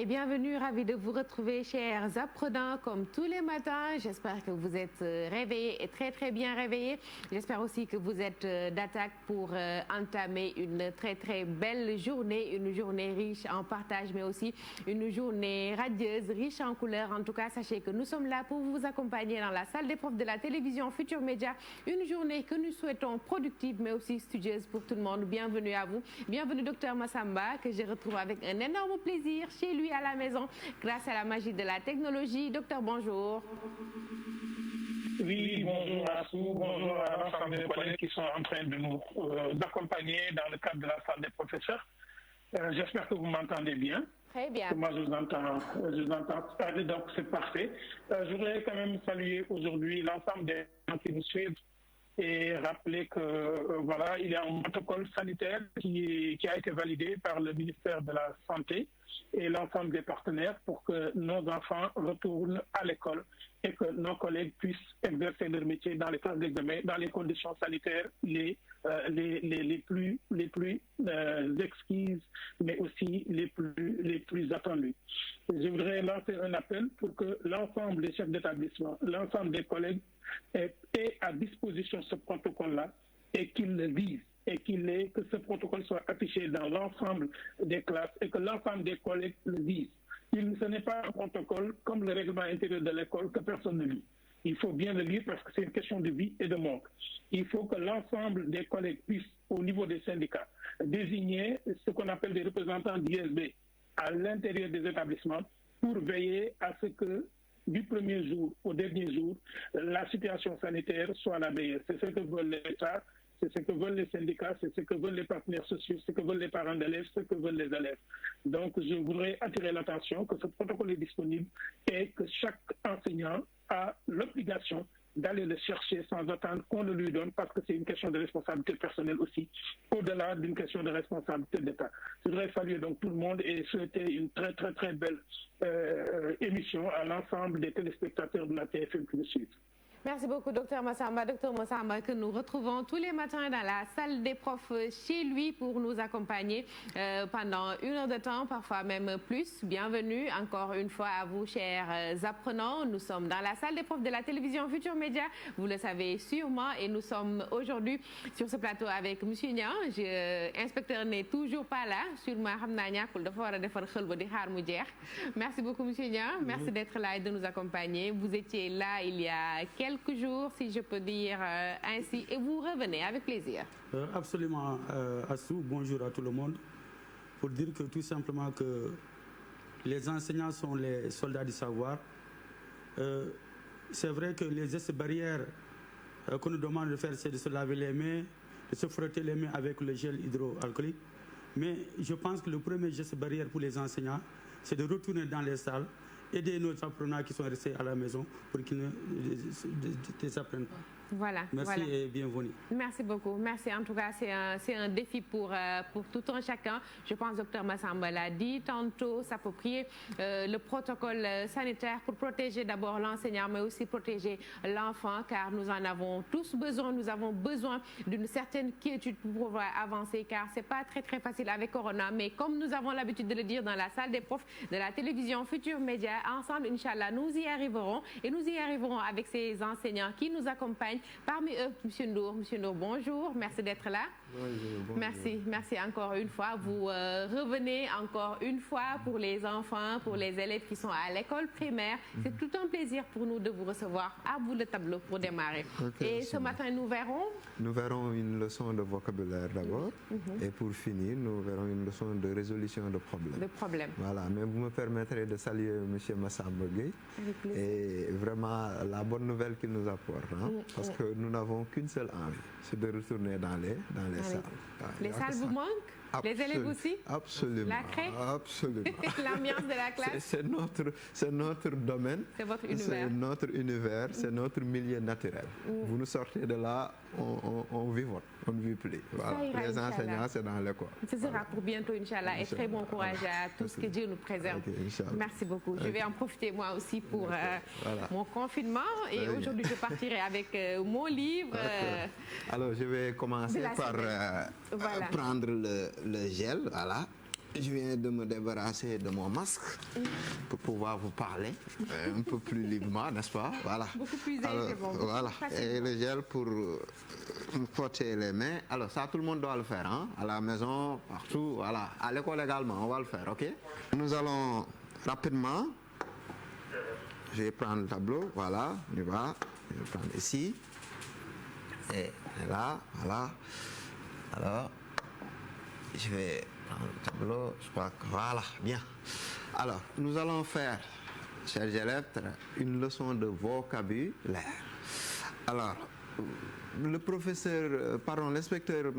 et bienvenue, ravi de vous retrouver, chers apprenants, comme tous les matins. J'espère que vous êtes réveillés et très bien réveillés. J'espère aussi que vous êtes d'attaque pour entamer une très belle journée, une journée riche en partage, mais aussi une journée radieuse, riche en couleurs. En tout cas, sachez que nous sommes là pour vous accompagner dans la salle des profs de la télévision Futur Média. Une journée que nous souhaitons productive, mais aussi studieuse pour tout le monde. Bienvenue à vous. Bienvenue, docteur Massamba, que je retrouve avec un énorme plaisir chez lui à la maison, grâce à la magie de la technologie. Docteur, bonjour. Oui, bonjour à tous, bonjour à l'ensemble des collègues qui sont en train de nous accompagner dans le cadre de la salle des professeurs. J'espère que vous m'entendez bien. Très bien. Moi, je vous entends donc c'est parfait. Je voudrais quand même saluer aujourd'hui l'ensemble des gens qui nous suivent et rappeler que voilà, il y a un protocole sanitaire qui a été validé par le ministère de la Santé et l'ensemble des partenaires pour que nos enfants retournent à l'école et que nos collègues puissent exercer leur métier dans les classes d'examen, dans les conditions sanitaires les plus exquises, mais aussi les plus attendues. Je voudrais lancer un appel pour que l'ensemble des chefs d'établissement, l'ensemble des collègues aient à disposition ce protocole-là et qu'ils le lisent. Et que ce protocole soit affiché dans l'ensemble des classes et que l'ensemble des collègues le disent. Ce n'est pas un protocole comme le règlement intérieur de l'école que personne ne lit. Il faut bien le lire parce que c'est une question de vie et de mort. Il faut que l'ensemble des collègues puissent, au niveau des syndicats, désigner ce qu'on appelle des représentants d'ISB à l'intérieur des établissements pour veiller à ce que du premier jour au dernier jour, la situation sanitaire soit la meilleure. C'est ce que veut l'État. C'est ce que veulent les syndicats, c'est ce que veulent les partenaires sociaux, c'est ce que veulent les parents d'élèves, ce que veulent les élèves. Donc, je voudrais attirer l'attention que ce protocole est disponible et que chaque enseignant a l'obligation d'aller le chercher sans attendre qu'on le lui donne parce que c'est une question de responsabilité personnelle aussi, au-delà d'une question de responsabilité d'État. Je voudrais saluer donc tout le monde et souhaiter une très belle émission à l'ensemble des téléspectateurs de la TFM qui nous suivent. Merci beaucoup, docteur Massamba. Docteur Massamba, que nous retrouvons tous les matins dans la salle des profs chez lui pour nous accompagner pendant 1 heure de temps, parfois même plus. Bienvenue encore une fois à vous, chers apprenants. Nous sommes dans la salle des profs de la télévision Futur Média. Vous le savez sûrement et nous sommes aujourd'hui sur ce plateau avec monsieur Niang. Inspecteur n'est toujours pas là. Sûrement, merci beaucoup, monsieur Niang. Merci d'être là et de nous accompagner. Vous étiez là il y a quelques jours, si je peux dire ainsi, et vous revenez avec plaisir. Absolument, Assou, bonjour à tout le monde. Pour dire que tout simplement que les enseignants sont les soldats du savoir. C'est vrai que les gestes barrières qu'on nous demande de faire, c'est de se laver les mains, de se frotter les mains avec le gel hydroalcoolique. Mais je pense que le premier geste barrière pour les enseignants, c'est de retourner dans les salles, aider nos apprenants qui sont restés à la maison pour qu'ils ne désapprennent pas. Voilà. Merci et bienvenue. Merci beaucoup. Merci. En tout cas, c'est un défi pour tout un chacun. Je pense, docteur Massamba l'a dit tantôt, s'approprier le protocole sanitaire pour protéger d'abord l'enseignant, mais aussi protéger l'enfant, car nous en avons tous besoin. Nous avons besoin d'une certaine quiétude pour pouvoir avancer, car c'est pas très facile avec Corona. Mais comme nous avons l'habitude de le dire dans la salle des profs de la télévision Futur Média, ensemble, Inch'Allah, nous y arriverons. Et nous y arriverons avec ces enseignants qui nous accompagnent. Parmi eux, Monsieur Ndour. Monsieur Ndour, bonjour. Merci d'être là. Bonjour. Merci encore une fois. Vous revenez encore une fois pour les enfants, pour les élèves qui sont à l'école primaire. C'est tout un plaisir pour nous de vous recevoir. À vous le tableau pour démarrer. Et ce matin, nous verrons une leçon de vocabulaire d'abord. Et pour finir, nous verrons une leçon de résolution de problèmes. Voilà, mais vous me permettrez de saluer Monsieur Massamba Gueye. Et vraiment la bonne nouvelle qu'il nous apporte. Parce que nous n'avons qu'une seule envie, c'est de retourner dans les salles. Les salles vous manquent? Les élèves aussi? Absolument. La craie? Absolument. L'ambiance de la classe? C'est notre domaine. C'est votre univers. C'est notre univers, c'est notre milieu naturel. Vous nous sortez de là, on vivote, on ne vit plus. Voilà. Les enseignants, c'est dans l'école. Ce sera pour bientôt, Inch'Allah. Et très bon courage à tout ce que Dieu nous préserve. Merci beaucoup. Je vais en profiter moi aussi pour mon confinement. Et aujourd'hui, je partirai avec mon livre. Alors, je vais commencer par prendre le gel, voilà. je viens de me débarrasser de mon masque pour pouvoir vous parler un peu plus librement, n'est-ce pas? Voilà. Beaucoup plus aisément. Voilà. Et le gel pour me frotter les mains. Alors ça, tout le monde doit le faire, hein? À la maison, partout, voilà. À l'école également, on va le faire, ok? Nous allons rapidement, je vais prendre le tableau, voilà, on y va. Je vais prendre ici. Et là, voilà. Alors, je vais prendre le tableau, je crois que voilà, bien. Alors, nous allons faire, chers élèves, une leçon de vocabulaire. Alors, le professeur, pardon, l'inspecteur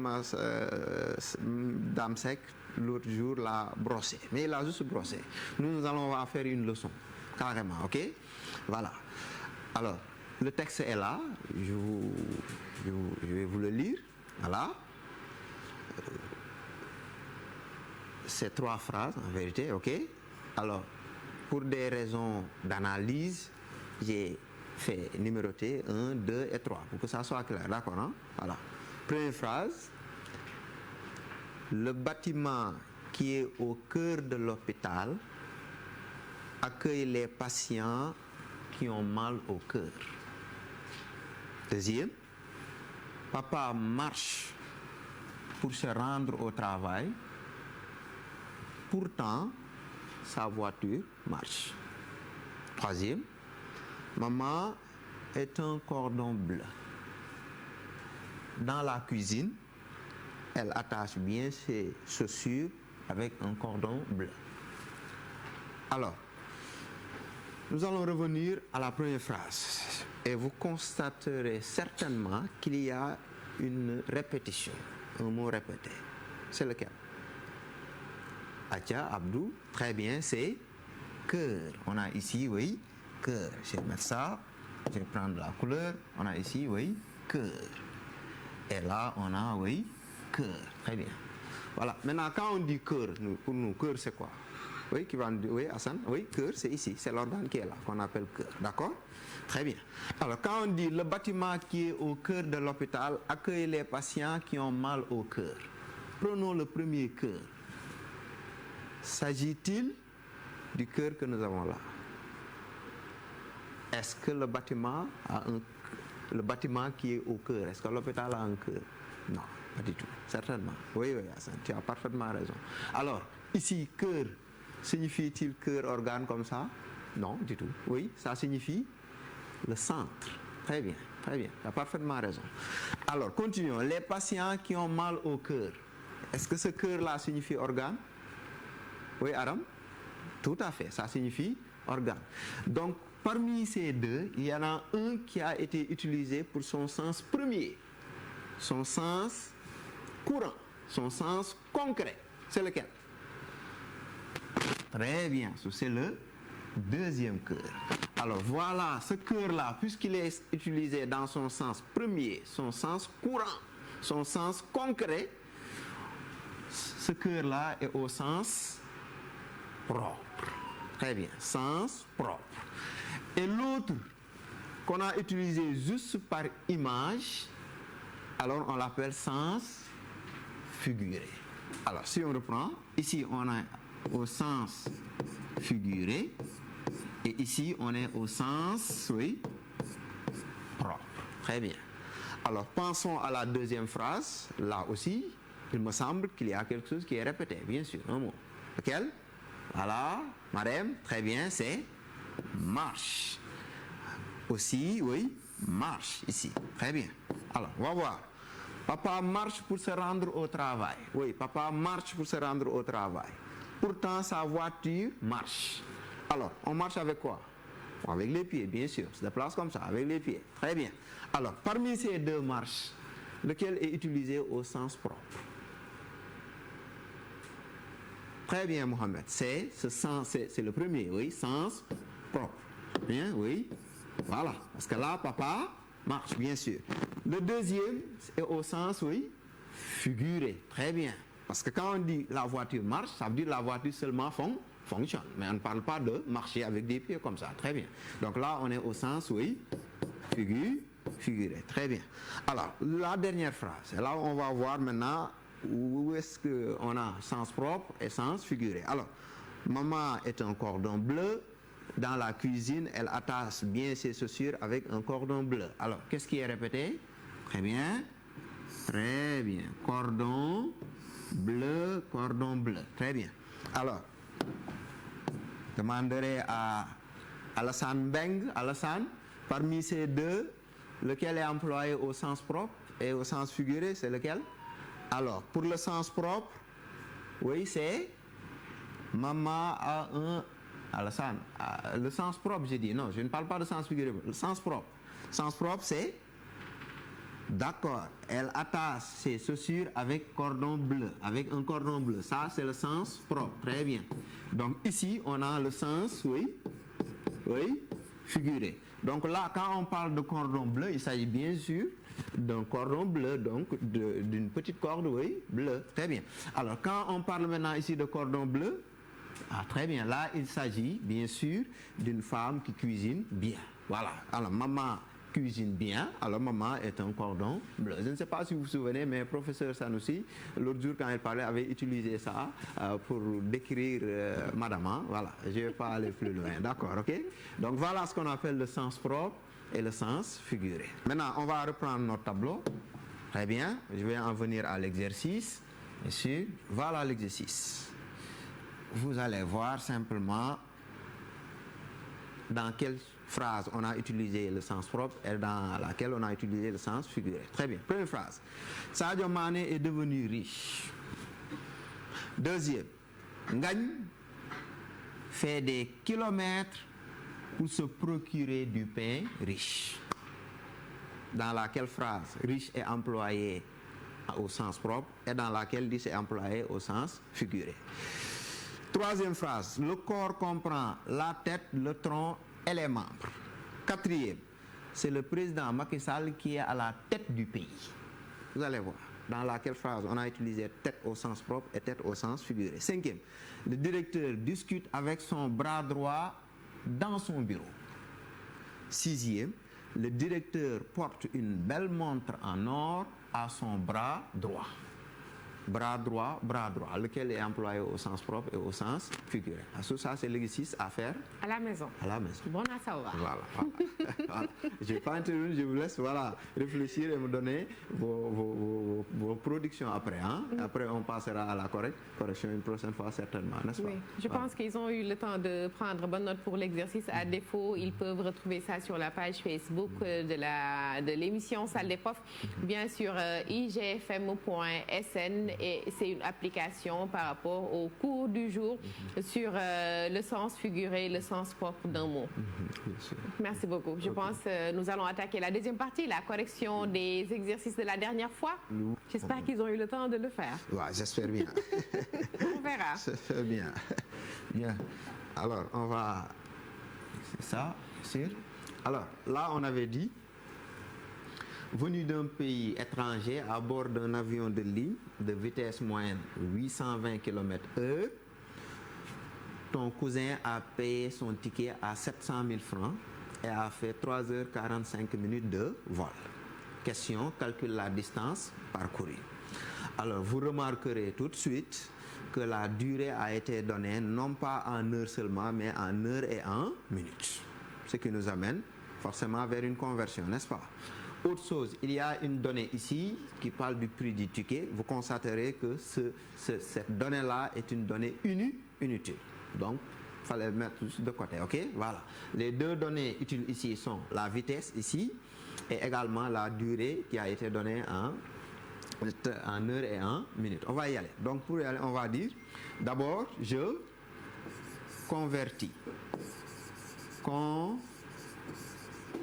Damsek, l'autre jour, l'a brossé. Mais il a juste brossé. Nous allons faire une leçon, carrément, ok? Voilà. Alors, le texte est là, je vais vous le lire, voilà. C'est 3 phrases en vérité, ok? Alors, pour des raisons d'analyse, j'ai fait numéroter 1, 2 et 3 pour que ça soit clair, d'accord, hein? Voilà. Première phrase. Le bâtiment qui est au cœur de l'hôpital accueille les patients qui ont mal au cœur. Deuxième. Papa marche pour se rendre au travail. Pourtant, sa voiture marche. Troisième, maman est un cordon bleu. Dans la cuisine, elle attache bien ses chaussures avec un cordon bleu. Alors, nous allons revenir à la première phrase. Et vous constaterez certainement qu'il y a une répétition, un mot répété. C'est lequel? Atia, Abdou, très bien, c'est cœur. On a ici, oui, cœur. Je vais mettre ça, je vais prendre la couleur. On a ici, oui, cœur. Et là, on a, oui, cœur. Très bien. Voilà. Maintenant, quand on dit cœur, pour nous, cœur, c'est quoi? Oui, qui va nous dire, oui, Hassan, oui, cœur, c'est ici. C'est l'organe qui est là, qu'on appelle cœur. D'accord? Très bien. Alors, quand on dit le bâtiment qui est au cœur de l'hôpital accueille les patients qui ont mal au cœur. Prenons le premier cœur. S'agit-il du cœur que nous avons là? Est-ce que le bâtiment qui est au cœur, est-ce que l'hôpital a un cœur? Non, pas du tout, certainement. Oui, Hassan, tu as parfaitement raison. Alors, ici, cœur, signifie-t-il cœur, organe comme ça? Non, du tout. Oui, ça signifie le centre. Très bien, très bien, tu as parfaitement raison. Alors, continuons. Les patients qui ont mal au cœur, est-ce que ce cœur-là signifie organe? Oui, Aram? Tout à fait, ça signifie organe. Donc, parmi ces deux, il y en a un qui a été utilisé pour son sens premier, son sens courant, son sens concret. C'est lequel? Très bien, c'est le deuxième cœur. Alors voilà, ce cœur-là, puisqu'il est utilisé dans son sens premier, son sens courant, son sens concret, ce cœur-là est au sens propre. Très bien, sens propre. Et l'autre qu'on a utilisé juste par image, alors on l'appelle sens figuré. Alors si on reprend, ici on est au sens figuré et ici on est au sens, oui, propre. Très bien. Alors pensons à la deuxième phrase. Là aussi, il me semble qu'il y a quelque chose qui est répété, bien sûr, un mot. Lequel? Voilà, madame, très bien, c'est marche. Aussi, oui, marche ici. Très bien. Alors, on va voir. Papa marche pour se rendre au travail. Oui, papa marche pour se rendre au travail. Pourtant, sa voiture marche. Alors, on marche avec quoi? Avec les pieds, bien sûr. Se déplace comme ça, avec les pieds. Très bien. Alors, parmi ces deux marches, lequel est utilisé au sens propre? Très bien, Mohamed. C'est le premier, oui, sens propre. Bien, oui. Voilà. Parce que là, papa marche, bien sûr. Le deuxième est au sens, oui, figuré. Très bien. Parce que quand on dit la voiture marche, ça veut dire la voiture seulement fonctionne. Mais on ne parle pas de marcher avec des pieds comme ça. Très bien. Donc là, on est au sens, oui, figuré. Très bien. Alors, la dernière phrase. Et là, on va voir maintenant où est-ce qu'on a sens propre et sens figuré? Alors, maman est un cordon bleu. Dans la cuisine, elle attache bien ses chaussures avec un cordon bleu. Alors, qu'est-ce qui est répété? Très bien. Très bien. Cordon bleu, cordon bleu. Très bien. Alors, demanderai à Alassane Beng, Alassane, parmi ces deux, lequel est employé au sens propre et au sens figuré, c'est lequel? Alors, pour le sens propre, oui, c'est maman a un... Alassane, le sens propre, j'ai dit. Non, je ne parle pas de sens figuré. Le sens propre. Sens propre, c'est... D'accord, elle attache ses chaussures avec cordon bleu, avec un cordon bleu. Ça, c'est le sens propre. Très bien. Donc, ici, on a le sens, oui, figuré. Donc là, quand on parle de cordon bleu, il s'agit bien sûr d'un cordon bleu, donc d'une petite corde, oui, bleue. Très bien. Alors, quand on parle maintenant ici de cordon bleu, très bien. Là, il s'agit bien sûr d'une femme qui cuisine bien. Voilà. Alors, maman cuisine bien, alors maman est un cordon bleu. Je ne sais pas si vous vous souvenez, mais professeur Sanoussi, l'autre jour quand il parlait, avait utilisé ça pour décrire madame. Hein? Voilà, je ne vais pas aller plus loin. D'accord, ok? Donc voilà ce qu'on appelle le sens propre et le sens figuré. Maintenant, on va reprendre notre tableau. Très bien, je vais en venir à l'exercice. Bien sûr, voilà l'exercice. Vous allez voir simplement dans quelle phrase on a utilisé le sens propre et dans laquelle on a utilisé le sens figuré. Très bien. Première phrase. Sadio Mané est devenu riche. Deuxième. Ngagne fait des kilomètres pour se procurer du pain riche. Dans laquelle phrase riche est employé au sens propre et dans laquelle riche est employé au sens figuré. Troisième phrase. Le corps comprend la tête, le tronc et les membres. Quatrième, c'est le président Macky Sall qui est à la tête du pays. Vous allez voir dans laquelle phrase on a utilisé tête au sens propre et tête au sens figuré. Cinquième, le directeur discute avec son bras droit dans son bureau. Sixième, le directeur porte une belle montre en or à son bras droit. Bras droit, lequel est employé au sens propre et au sens figuré. Ça, c'est l'exercice à faire à la maison. À la maison. Bon à savoir. Voilà. Voilà. Je ne vais pas intervenir, je vous laisse réfléchir et me donner vos productions après. Hein? Après, on passera à la correction une prochaine fois, certainement, n'est-ce pas? Oui, je pense qu'ils ont eu le temps de prendre bonne note pour l'exercice. À défaut, ils peuvent retrouver ça sur la page Facebook de l'émission Salle des profs, bien sûr, igfm.sn. Et c'est une application par rapport au cours du jour sur le sens figuré, le sens propre d'un mot. Merci beaucoup. Je pense que nous allons attaquer la deuxième partie, la correction des exercices de la dernière fois. J'espère qu'ils ont eu le temps de le faire. Ouais, j'espère bien. On verra. J'espère bien. Bien. Alors, on va... C'est ça, sûr. Alors, là, on avait dit... Venu d'un pays étranger à bord d'un avion de ligne de vitesse moyenne 820 km/h, ton cousin a payé son ticket à 700 000 francs et a fait 3h45 minutes de vol. Question, calcule la distance parcourue. Alors, vous remarquerez tout de suite que la durée a été donnée non pas en heures seulement, mais en heures et en minutes. Ce qui nous amène forcément vers une conversion, n'est-ce pas? Autre chose, il y a une donnée ici qui parle du prix du ticket. Vous constaterez que cette donnée-là est une donnée inutile. Donc, il fallait mettre de côté, ok? Voilà. Les deux données utiles ici sont la vitesse ici et également la durée qui a été donnée en heure et en minutes. On va y aller. Donc, pour y aller, on va dire, d'abord, je convertis.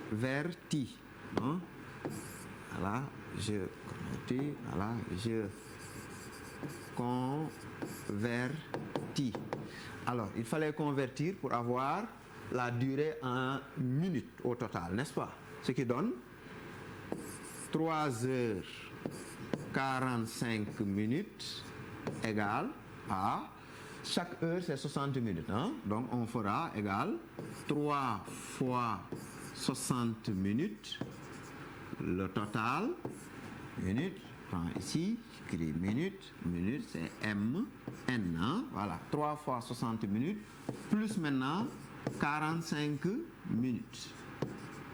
Convertis. Hein? Voilà, je convertis. Voilà, je convertis. Alors, il fallait convertir pour avoir la durée en minutes au total, n'est-ce pas? Ce qui donne 3h45 minutes égale à... Chaque heure, c'est 60 minutes. Hein? Donc, on fera égal 3 fois 60 minutes. Le total, minutes, prends ici, j'écris minutes, minutes c'est M, N, hein? Voilà, 3 fois 60 minutes, plus maintenant 45 minutes.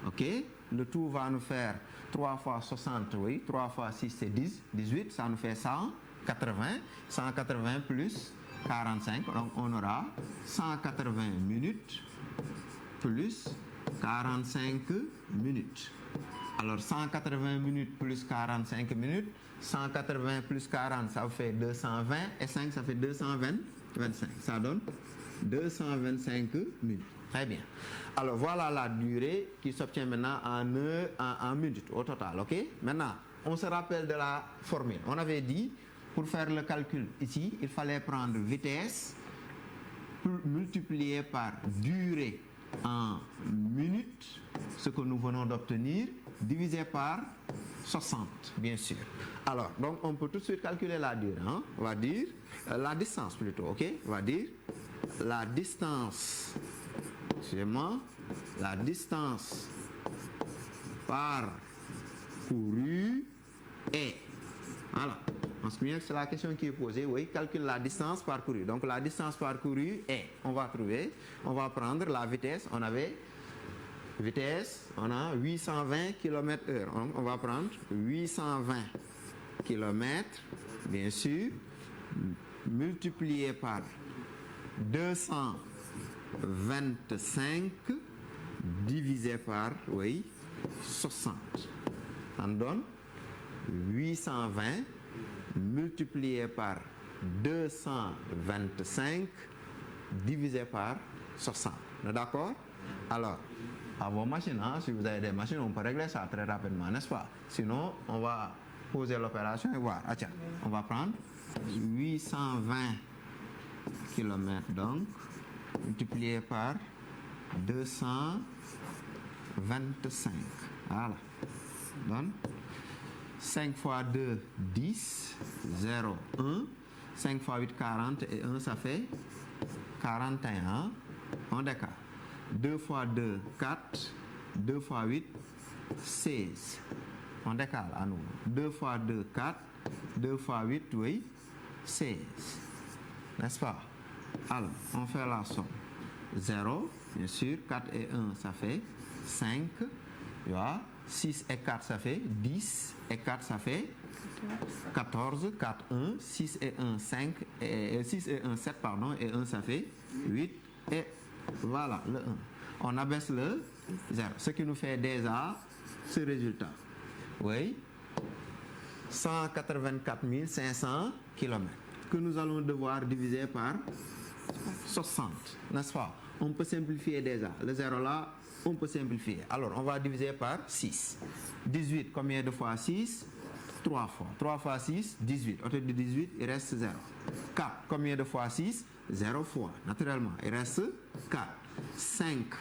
Ok, le tout va nous faire 3 fois 60, oui, 3 fois 6 c'est 10, 18, ça nous fait 180, 180 plus 45, donc on aura 180 minutes plus 45 minutes. Alors 180 minutes plus 45 minutes, 180 plus 40 ça vous fait 220 et 5 ça fait 225, ça donne 225 minutes. Très bien. Alors voilà la durée qui s'obtient maintenant en minutes au total, ok? Maintenant, on se rappelle de la formule. On avait dit, pour faire le calcul ici, il fallait prendre vitesse multiplié par durée en minutes, ce que nous venons d'obtenir, divisé par 60, bien sûr. Alors, donc on peut tout de suite calculer la durée. Hein? On va dire la distance plutôt, ok? On va dire la distance, excusez-moi, la distance parcourue est. Voilà. En ce qui c'est la question qui est posée. Oui, calcule la distance parcourue. Donc la distance parcourue est. On va trouver. On va prendre la vitesse. On avait vitesse. On a 820 km/h. On va prendre 820 km, bien sûr, multiplié par 225 divisé par, oui, 60. Ça nous donne 820 multiplié par 225 divisé par 60. D'accord? Alors, à vos machines, hein, si vous avez des machines, on peut régler ça très rapidement, n'est-ce pas? Sinon, on va poser l'opération et voir. Ah, tiens, on va prendre 820 km donc, multiplié par 225. Voilà. Donc, 5 fois 2, 10, 0, 1. 5 fois 8, 40 et 1, ça fait 41. On décale. 2 fois 2, 4. 2 fois 8, 16. On décale à nouveau. 2 fois 2, 4. 2 fois 8, oui, 16. N'est-ce pas? Alors, on fait la somme. 0, bien sûr. 4 et 1, ça fait 5. Tu vois? 6 et 4, ça fait 10. Et 4, ça fait 14. 4, 1. 6 et 1, 5. Et 6 et 1, 7, pardon. Et 1, ça fait 8. Et voilà, le 1. On abaisse le 0. Ce qui nous fait déjà ce résultat. Oui. 184 500 km. Que nous allons devoir diviser par 60. N'est-ce pas? On peut simplifier déjà. Le 0 là, on peut simplifier. Alors, on va diviser par 6. 18, combien de fois 6? 3 fois. 3 fois 6, 18. Au lieu de 18, il reste 0. 4, combien de fois 6? 0 fois. Naturellement, il reste 4. 5.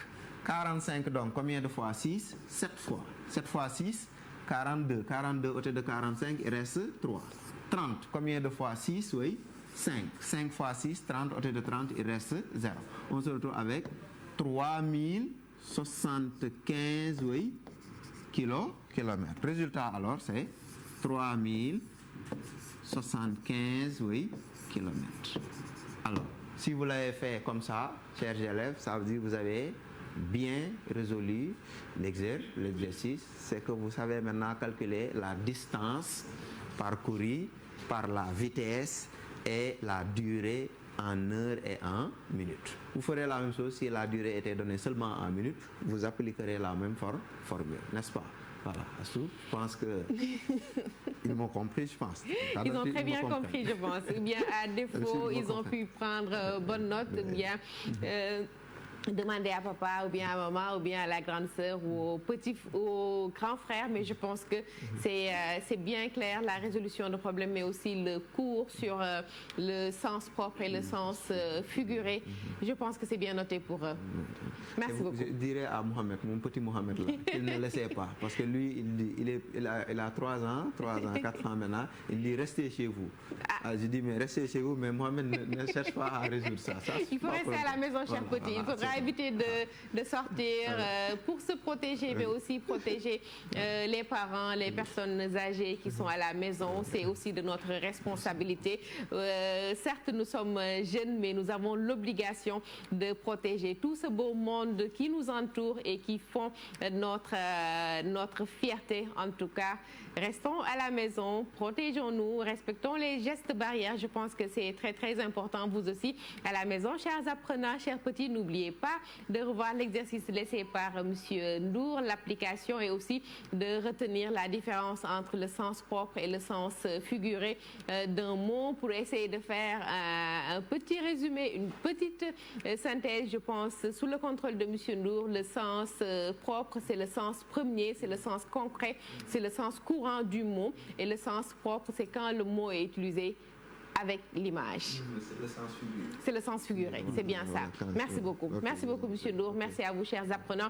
45, donc, combien de fois 6? 7 fois. 7 fois 6, 42. 42, au lieu de 45, il reste 3. 30, combien de fois 6? Oui, 5. 5 fois 6, 30, au lieu de 30, il reste 0. On se retrouve avec 3075, oui, kilomètres. Résultat, alors, c'est 3075, oui, kilomètres. Alors, si vous l'avez fait comme ça, chers élèves, ça veut dire que vous avez bien résolu l'exercice. C'est que vous savez maintenant calculer la distance parcourue par la vitesse et la durée en heures et en minutes. Vous ferez la même chose si la durée était donnée seulement en minutes, vous appliquerez la même formule, n'est-ce pas? Voilà, je pense qu'ils m'ont compris, je pense. Ils ont très bien compris, je pense. Ou bien, à défaut, ils ont pu prendre bonne note, ou bien demander à papa, ou bien à maman, ou bien à la grande sœur, ou au grand frère, mais je pense que c'est bien clair, la résolution de problèmes, mais aussi le cours sur le sens propre et le sens figuré. Je pense que c'est bien noté pour eux. Merci beaucoup. Je dirais à Mohamed, mon petit Mohamed, là, qu'il ne laissait pas, parce que lui, il a 3 ans, 4 ans maintenant, il dit restez chez vous. Je dis mais restez chez vous, mais Mohamed ne cherche pas à résoudre ça. Il faut rester à la maison, cher petit, il faudra va éviter de sortir pour se protéger, mais aussi protéger les parents, les personnes âgées qui sont à la maison. C'est aussi de notre responsabilité. Certes, nous sommes jeunes, mais nous avons l'obligation de protéger tout ce beau monde qui nous entoure et qui font notre fierté. En tout cas, restons à la maison, protégeons-nous, respectons les gestes barrières. Je pense que c'est très, très important. Vous aussi, à la maison, chers apprenants, chers petits, n'oubliez pas de revoir l'exercice laissé par M. Ndour, l'application, et aussi de retenir la différence entre le sens propre et le sens figuré d'un mot pour essayer de faire un petit résumé, une petite synthèse. Je pense, sous le contrôle de M. Ndour, le sens propre, c'est le sens premier, c'est le sens concret, c'est le sens courant du mot, et le sens propre, c'est quand le mot est utilisé avec l'image. C'est le sens figuré, c'est bien ça. Merci beaucoup. Merci beaucoup, M. Ndour. Merci à vous, chers apprenants.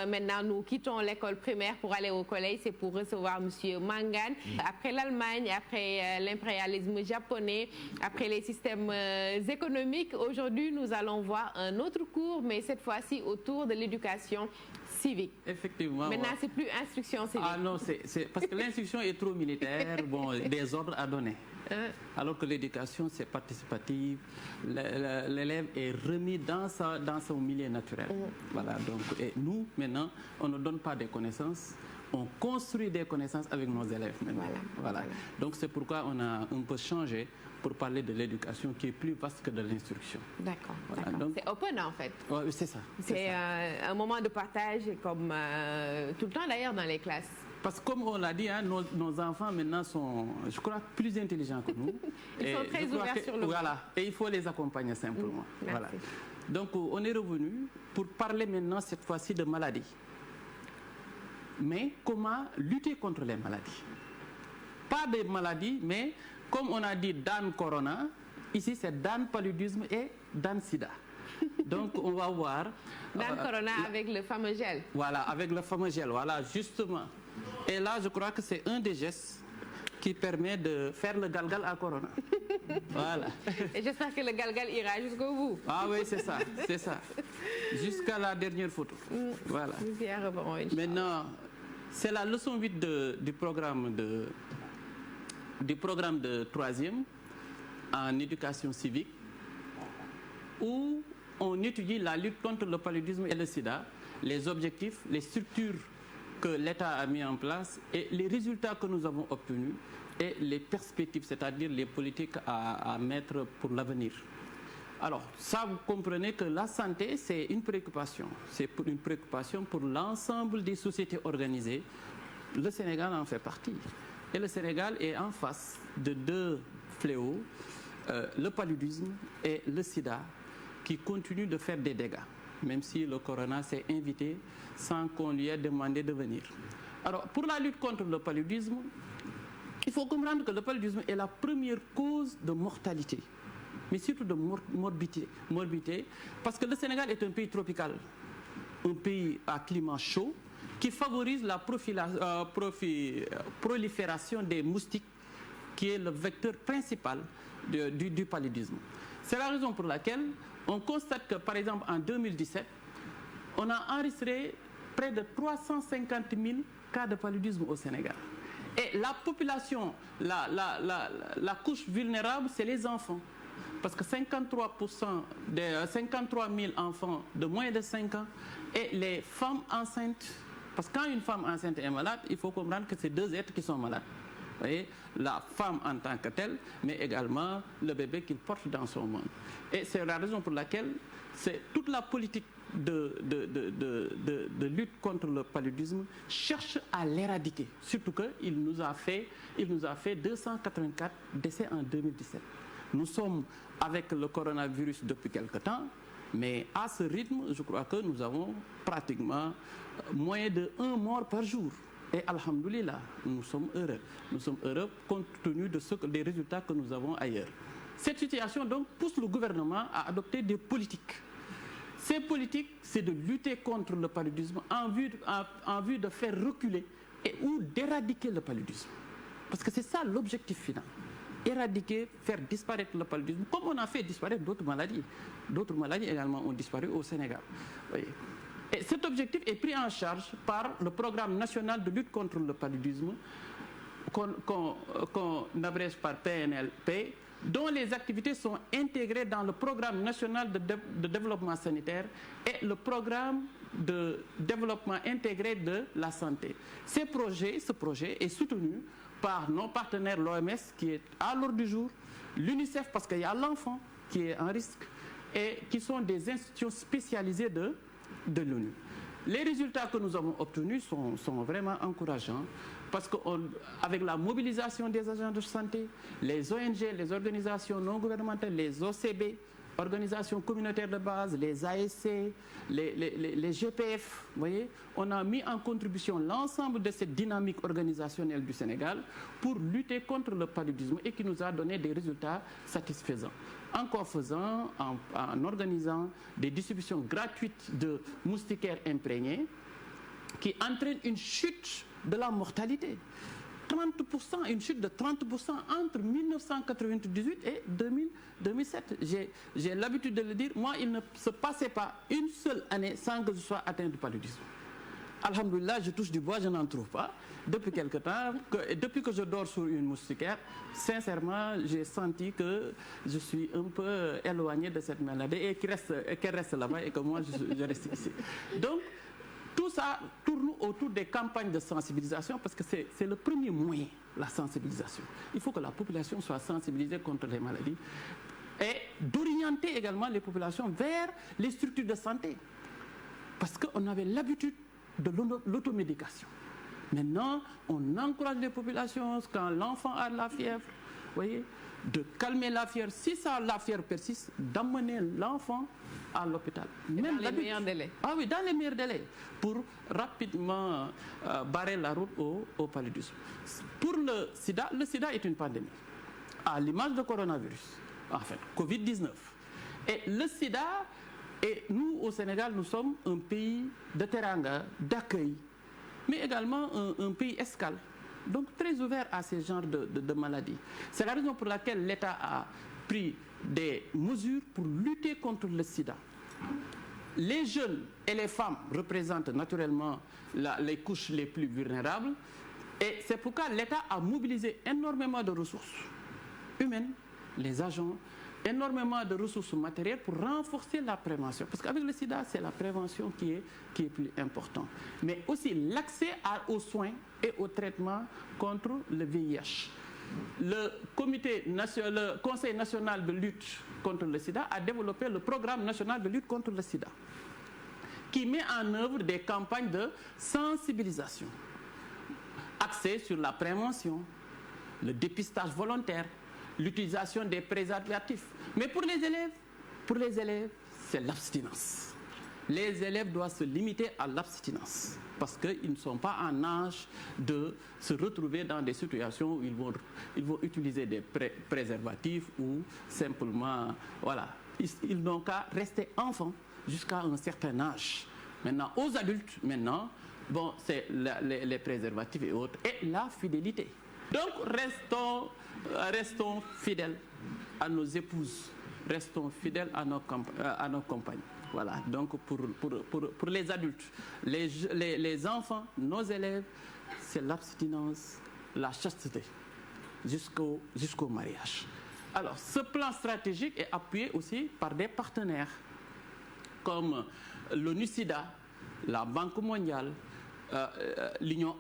Maintenant, nous quittons l'école primaire pour aller au collège. C'est pour recevoir M. Mangan. Après l'Allemagne, après l'impérialisme japonais, après les systèmes économiques, aujourd'hui, nous allons voir un autre cours, mais cette fois-ci autour de l'éducation civique. Effectivement. Maintenant, c'est plus instruction civique. Ah non, c'est parce que l'instruction est trop militaire, bon, des ordres à donner. Alors que l'éducation, c'est participatif, l'élève est remis dans son milieu naturel. Voilà, donc, et nous, maintenant, on ne donne pas des connaissances, on construit des connaissances avec nos élèves maintenant. Voilà. Donc c'est pourquoi on a un peu changé pour parler de l'éducation qui est plus vaste que de l'instruction. D'accord. Voilà, c'est open en fait. Ouais, c'est ça. C'est un moment de partage comme tout le temps d'ailleurs dans les classes. Parce que comme on l'a dit, hein, nos enfants maintenant sont, je crois, plus intelligents que nous. Ils sont très ouverts sur le monde. Voilà, et il faut les accompagner simplement. Voilà. Donc on est revenu pour parler maintenant cette fois-ci de maladies. Mais comment lutter contre les maladies? Pas des maladies, mais comme on a dit Dan Corona, ici c'est Dan paludisme et Dan Sida. Donc on va voir... Dan Corona avec le fameux gel. Voilà, avec le fameux gel, voilà, justement. Et là, je crois que c'est un des gestes qui permet de faire le galgal à Corona. Voilà. Et j'espère que le galgal ira jusqu'au bout. Ah oui, c'est ça, c'est ça. Jusqu'à la dernière photo. Voilà. Maintenant, c'est la leçon 8 du programme de 3e en éducation civique, où on étudie la lutte contre le paludisme et le sida, les objectifs, les structures que l'État a mis en place et les résultats que nous avons obtenus et les perspectives, c'est-à-dire les politiques à mettre pour l'avenir. Alors, ça, vous comprenez que la santé, c'est une préoccupation. C'est une préoccupation pour l'ensemble des sociétés organisées. Le Sénégal en fait partie. Et le Sénégal est en face de deux fléaux, le paludisme et le sida, qui continuent de faire des dégâts, même si le corona s'est invité sans qu'on lui ait demandé de venir. Alors, pour la lutte contre le paludisme, il faut comprendre que le paludisme est la première cause de mortalité, mais surtout de morbidité, parce que le Sénégal est un pays tropical, un pays à climat chaud, qui favorise la prolifération des moustiques, qui est le vecteur principal du paludisme. C'est la raison pour laquelle on constate que, par exemple, en 2017, on a enregistré près de 350 000 cas de paludisme au Sénégal. Et la population, la couche vulnérable, c'est les enfants. Parce que 53 000 enfants de moins de 5 ans et les femmes enceintes. Parce que quand une femme enceinte est malade, il faut comprendre que c'est deux êtres qui sont malades. Vous voyez, la femme en tant que telle, mais également le bébé qu'il porte dans son monde. Et c'est la raison pour laquelle c'est toute la politique de lutte contre le paludisme cherche à l'éradiquer. Surtout qu'il nous a fait 284 décès en 2017. Nous sommes avec le coronavirus depuis quelque temps, mais à ce rythme, je crois que nous avons pratiquement moins de 1 mort par jour. Et alhamdoulilah, nous sommes heureux. Nous sommes heureux compte tenu des résultats que nous avons ailleurs. Cette situation donc pousse le gouvernement à adopter des politiques. Ces politiques, c'est de lutter contre le paludisme en vue de faire reculer ou d'éradiquer le paludisme. Parce que c'est ça l'objectif final. éradiquer, faire disparaître le paludisme, comme on a fait disparaître d'autres maladies. D'autres maladies également ont disparu au Sénégal. Voyez. Et cet objectif est pris en charge par le programme national de lutte contre le paludisme, qu'on abrège par PNLP, dont les activités sont intégrées dans le programme national de développement sanitaire et le programme de développement intégré de la santé. Ce projet est soutenu par nos partenaires, l'OMS qui est à l'ordre du jour, l'UNICEF parce qu'il y a l'enfant qui est en risque et qui sont des institutions spécialisées de l'ONU. Les résultats que nous avons obtenus sont vraiment encourageants parce qu'avec la mobilisation des agents de santé, les ONG, les organisations non gouvernementales, les OCB, organisations communautaires de base, les ASC, les GPF, vous voyez, on a mis en contribution l'ensemble de cette dynamique organisationnelle du Sénégal pour lutter contre le paludisme et qui nous a donné des résultats satisfaisants. Encore faisant, en organisant des distributions gratuites de moustiquaires imprégnés qui entraînent une chute de la mortalité. 30%, une chute de 30% entre 1998 et 2007. J'ai l'habitude de le dire, moi, il ne se passait pas une seule année sans que je sois atteint du paludisme. Alhamdoulilah, je touche du bois, je n'en trouve pas. Depuis quelque temps, depuis que je dors sur une moustiquaire, sincèrement, j'ai senti que je suis un peu éloigné de cette maladie et qu'elle reste là-bas et que moi, je reste ici. Donc, tout ça tourne autour des campagnes de sensibilisation parce que c'est le premier moyen, la sensibilisation. Il faut que la population soit sensibilisée contre les maladies et d'orienter également les populations vers les structures de santé. Parce qu'on avait l'habitude de l'automédication. Maintenant, on encourage les populations, quand l'enfant a de la fièvre, voyez, de calmer la fièvre. Si la fièvre persiste, d'amener l'enfant à l'hôpital. Même dans les meilleurs délais. Ah oui, dans les meilleurs délais, pour rapidement barrer la route au paludisme. Pour le sida est une pandémie, à l'image du coronavirus, en fait, Covid-19. Et le sida, et nous, au Sénégal, nous sommes un pays de teranga, d'accueil, mais également un pays escale. Donc très ouvert à ces genres de maladies. C'est la raison pour laquelle l'État a pris des mesures pour lutter contre le sida. Les jeunes et les femmes représentent naturellement les couches les plus vulnérables et c'est pourquoi l'État a mobilisé énormément de ressources humaines, les agents, énormément de ressources matérielles pour renforcer la prévention. Parce qu'avec le sida, c'est la prévention qui est plus importante. Mais aussi l'accès aux soins et au traitement contre le VIH. Le Conseil national de lutte contre le sida a développé le programme national de lutte contre le sida qui met en œuvre des campagnes de sensibilisation axées sur la prévention, le dépistage volontaire, l'utilisation des préservatifs. Mais pour les élèves, c'est l'abstinence. Les élèves doivent se limiter à l'abstinence parce qu'ils ne sont pas en âge de se retrouver dans des situations où ils vont utiliser des préservatifs ou simplement, voilà, ils n'ont qu'à rester enfants jusqu'à un certain âge. Maintenant, aux adultes, bon, c'est les préservatifs et autres, et la fidélité. Donc, restons fidèles à nos épouses, restons fidèles à nos compagnes. Voilà, donc pour les adultes, les enfants, nos élèves, c'est l'abstinence, la chasteté, jusqu'au mariage. Alors, ce plan stratégique est appuyé aussi par des partenaires comme l'ONU-SIDA, la Banque mondiale, l'Union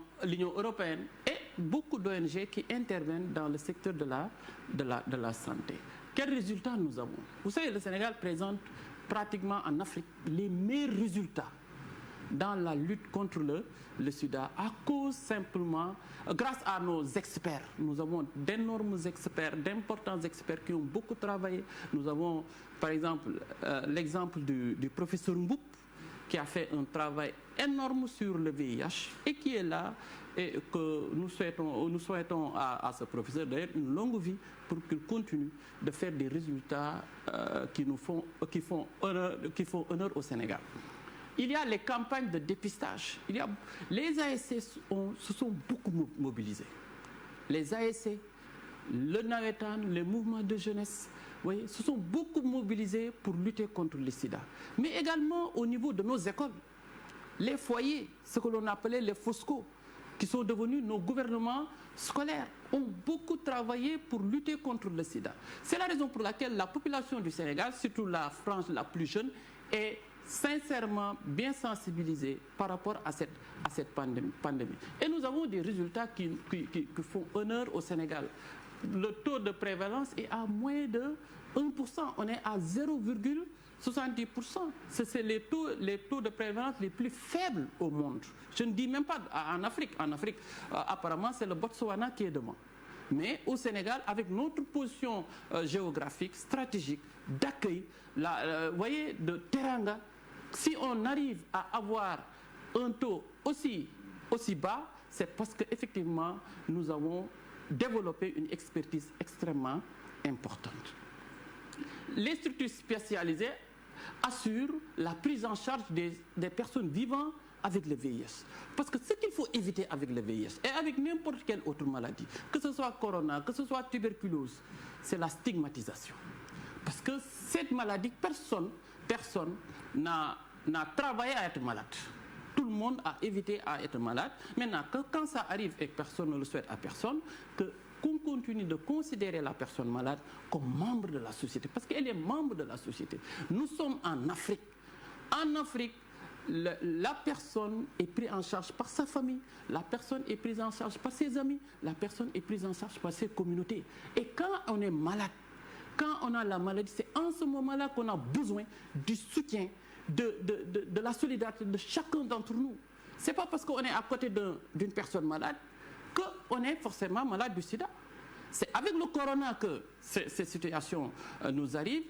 européenne et beaucoup d'ONG qui interviennent dans le secteur de la santé. Quels résultats nous avons? Vous savez, le Sénégal présente pratiquement en Afrique les meilleurs résultats dans la lutte contre le sida à cause simplement, grâce à nos experts. Nous avons d'énormes experts, d'importants experts qui ont beaucoup travaillé. Nous avons par exemple l'exemple du professeur Mboup qui a fait un travail énorme sur le VIH et qui est là et que nous souhaitons à ce professeur d'ailleurs une longue vie pour qu'il continue de faire des résultats qui font honneur au Sénégal. Il y a les campagnes de dépistage. Les ASC se sont beaucoup mobilisés. Les ASC le Nawetan, les mouvements de jeunesse, voyez, se sont beaucoup mobilisés pour lutter contre le sida. Mais également au niveau de nos écoles, les foyers, ce que l'on appelait les FOSCO, qui sont devenus nos gouvernements scolaires, ont beaucoup travaillé pour lutter contre le sida. C'est la raison pour laquelle la population du Sénégal, surtout la frange la plus jeune, est sincèrement bien sensibilisée par rapport à cette pandémie. Et nous avons des résultats qui font honneur au Sénégal. Le taux de prévalence est à moins de 1%. On est à 0,70%. C'est les taux de prévalence les plus faibles au monde. Je ne dis même pas en Afrique. En Afrique, apparemment, c'est le Botswana qui est devant. Mais au Sénégal, avec notre position géographique, stratégique, d'accueil, voyez, de teranga, si on arrive à avoir un taux aussi bas, c'est parce qu'effectivement, nous avons développé une expertise extrêmement importante. Les structures spécialisées assurent la prise en charge des personnes vivant avec le VIH. Parce que ce qu'il faut éviter avec le VIH et avec n'importe quelle autre maladie, que ce soit corona, que ce soit tuberculose, c'est la stigmatisation. Parce que cette maladie, personne n'a travaillé à être malade. Tout le monde a évité à être malade. Maintenant, quand ça arrive et que personne ne le souhaite à personne, qu'on continue de considérer la personne malade comme membre de la société, parce qu'elle est membre de la société. Nous sommes en Afrique. En Afrique, la personne est prise en charge par sa famille, la personne est prise en charge par ses amis, la personne est prise en charge par ses communautés. Et quand on est malade, quand on a la maladie, c'est en ce moment-là qu'on a besoin du soutien, de la solidarité de chacun d'entre nous. Ce n'est pas parce qu'on est à côté d'une personne malade qu'on est forcément malade du sida. C'est avec le corona que ces situations nous arrivent.